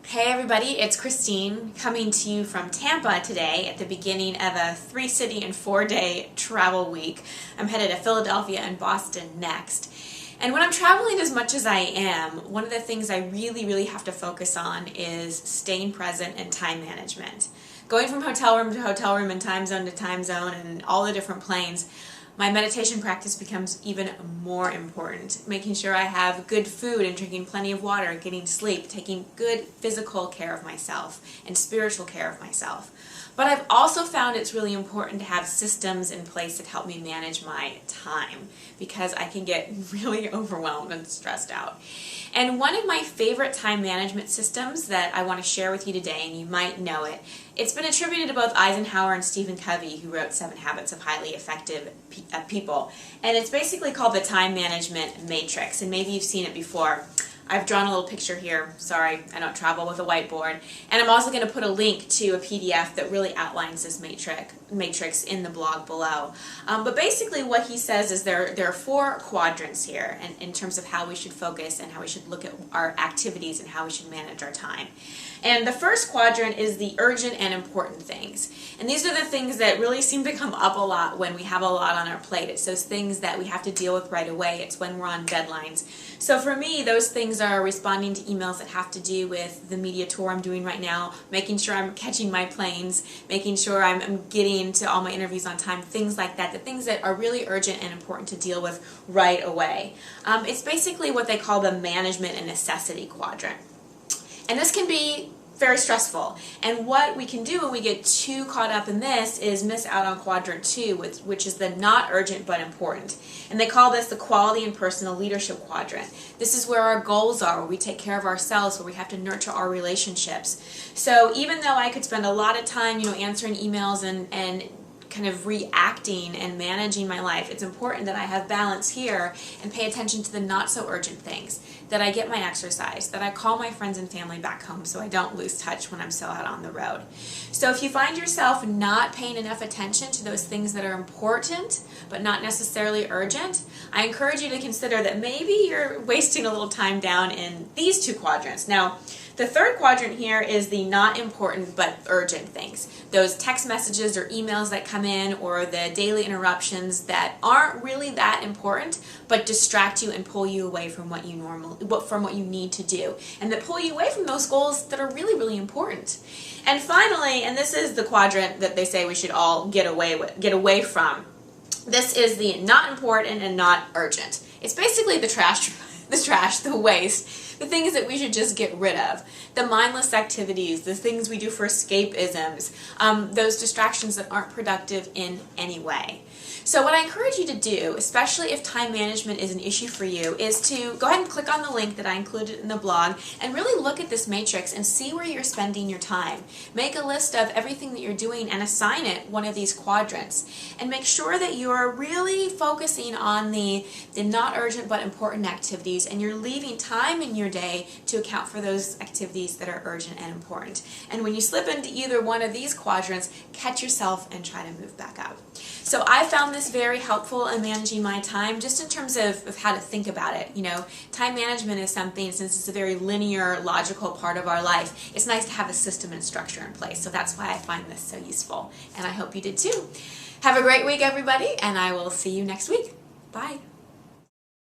Hey everybody, it's Christine coming to you from Tampa today at the beginning of a 3-city and 4-day travel week. I'm headed to Philadelphia and Boston next. And when I'm traveling as much as I am, one of the things I really have to focus on is staying present and time management. Going from hotel room to hotel room and time zone to time zone and all the different planes, my meditation practice becomes even more important. Making sure I have good food and drinking plenty of water, getting sleep, taking good physical care of myself and spiritual care of myself. But I've also found it's really important to have systems in place that help me manage my time because I can get really overwhelmed and stressed out. And one of my favorite time management systems that I want to share with you today, and you might know it, it's been attributed to both Eisenhower and Stephen Covey, who wrote 7 Habits of Highly Effective People. And it's basically called the Time Management Matrix, and maybe you've seen it before. I've drawn a little picture here. Sorry, I don't travel with a whiteboard. And I'm also going to put a link to a PDF that really outlines this matrix in the blog below. But basically what he says is there are 4 quadrants here in terms of how we should focus and how we should look at our activities and how we should manage our time. And the first quadrant is the urgent and important things. And these are the things that really seem to come up a lot when we have a lot on our plate. It's those things that we have to deal with right away. It's when we're on deadlines. So for me, those things are responding to emails that have to do with the media tour I'm doing right now, making sure I'm catching my planes, making sure I'm getting to all my interviews on time, things like that, the things that are really urgent and important to deal with right away. It's basically what they call the management and necessity quadrant. And this can be very stressful. And what we can do when we get too caught up in this is miss out on quadrant 2, which is the not urgent but important. And they call this the quality and personal leadership quadrant. This is where our goals are, where we take care of ourselves, where we have to nurture our relationships. So even though I could spend a lot of time, answering emails and kind of reacting and managing my life, it's important that I have balance here and pay attention to the not so urgent things, that I get my exercise, that I call my friends and family back home so I don't lose touch when I'm still out on the road. So if you find yourself not paying enough attention to those things that are important but not necessarily urgent, I encourage you to consider that maybe you're wasting a little time down in these 2 quadrants. Now, the third quadrant here is the not important but urgent things. Those text messages or emails that come in or the daily interruptions that aren't really that important but distract you and pull you away from what you need to do, and that pull you away from those goals that are really important. And finally, and this is the quadrant that they say we should all get away from. This is the not important and not urgent. It's basically the trash, the waste, the things that we should just get rid of, the mindless activities, the things we do for escapisms, those distractions that aren't productive in any way. So what I encourage you to do, especially if time management is an issue for you, is to go ahead and click on the link that I included in the blog and really look at this matrix and see where you're spending your time. Make a list of everything that you're doing and assign it one of these quadrants. And make sure that you're really focusing on the not urgent but important activities, and you're leaving time in your day to account for those activities that are urgent and important. And when you slip into either one of these quadrants, catch yourself and try to move back up. So I found this very helpful in managing my time, just in terms of how to think about it. Time management is something, since it's a very linear, logical part of our life, it's nice to have a system and structure in place. So that's why I find this so useful, and I hope you did too. Have a great week, everybody, and I will see you next week. Bye.